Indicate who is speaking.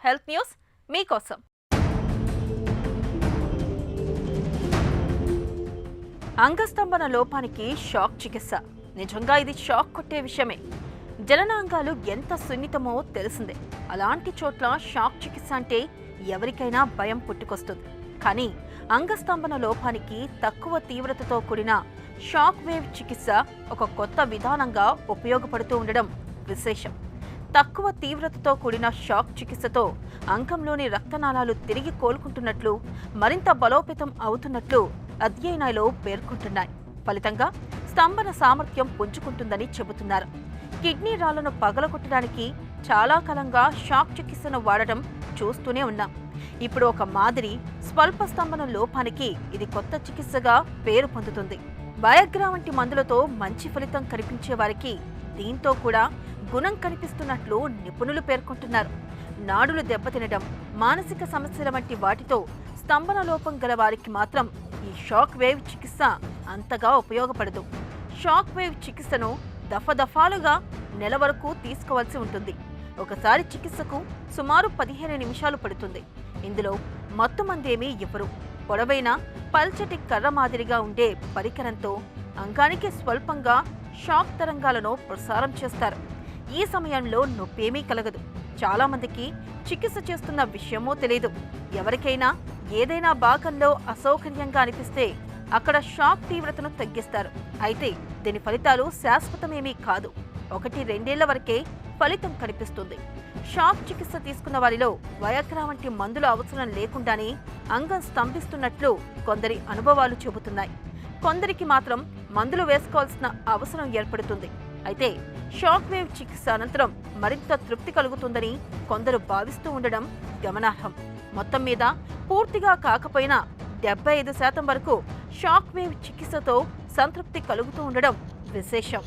Speaker 1: Health news మీకోసం. అంగస్తంభన లోపానికి shock చికిత్స. నిజంగా ఇది షాక్ కొట్టే విషయమే. జననాంగాలు ఎంత సున్నితమో తెలిసిందే. అలాంటి చోట్ల షాక్ చికిత్స అంటే ఎవరికైనా భయం పుట్టుకొస్తుంది. కానీ అంగస్తంభన లోపానికి తక్కువ తీవ్రతతో కూడిన షాక్ వేవ్ చికిత్స ఒక కొత్త విధానంగా ఉపయోగపడుతూ ఉండడం విశేషం. తక్కువ తీవ్రతతో కూడిన షాక్ చికిత్సతో అంగంలోని రక్తనాళాలు తిరిగి కోలుకుంటున్నట్లు, మరింత బలోపేతం అవుతున్నట్లు అధ్యయనాలు పేర్కొంటున్నాయి. ఫలితంగా స్తంభన సామర్థ్యం పుంజుకుంటుందని చెబుతున్నారు. కిడ్నీ రాళ్లను పగలగొట్టడానికి చాలా కాలంగా షాక్ చికిత్సను వాడటం చూస్తూనే ఉన్నాం. ఇప్పుడు ఒక మాదిరి స్వల్ప స్తంభన లోపానికి ఇది కొత్త చికిత్సగా పేరు పొందుతుంది. వయాగ్రా వంటి మందులతో మంచి ఫలితం కనిపించే వారికి దీంతో కూడా గుణం కనిపిస్తున్నట్లు నిపుణులు పేర్కొంటున్నారు. నాడులు దెబ్బతినడం, మానసిక సమస్యల వంటి వాటితో స్తంభన లోపం గల వారికి మాత్రం ఈ షాక్ వేవ్ చికిత్స అంతగా ఉపయోగపడదు. షాక్ వేవ్ చికిత్సను దఫాలుగా నెల వరకు తీసుకోవాల్సి ఉంటుంది. ఒకసారి చికిత్సకు సుమారు 15 నిమిషాలు పడుతుంది. ఇందులో మత్తుమందేమీ ఇవ్వరు. పొడవైన పల్చటి కర్ర మాదిరిగా ఉండే పరికరంతో అంగానికి స్వల్పంగా షాక్ తరంగాలను ప్రసారం చేస్తారు. ఈ సమయంలో నొప్పేమీ కలగదు. చాలా మందికి చికిత్స చేస్తున్న విషయమో తెలియదు. ఎవరికైనా ఏదైనా భాగంలో అసౌకర్యంగా అనిపిస్తే అక్కడ షాక్ తీవ్రతను తగ్గిస్తారు. అయితే దీని ఫలితాలు శాశ్వతమేమీ కాదు. 1-2 ఏళ్ల వరకే ఫలితం కనిపిస్తుంది. షాక్ చికిత్స తీసుకున్న వారిలో వయాగ్రా వంటి మందుల అవసరం లేకుండానే అంగం స్తంభిస్తున్నట్లు కొందరి అనుభవాలు చెబుతున్నాయి. కొందరికి మాత్రం మందులు వేసుకోవాల్సిన అవసరం ఏర్పడుతుంది. అయితే షాక్ వేవ్ చికిత్స అనంతరం మరింత తృప్తి కలుగుతుందని కొందరు భావిస్తూ ఉండడం గమనార్హం. మొత్తం మీద పూర్తిగా కాకపోయినా 75% వరకు షాక్ వేవ్ చికిత్సతో సంతృప్తి కలుగుతూ ఉండడం విశేషం.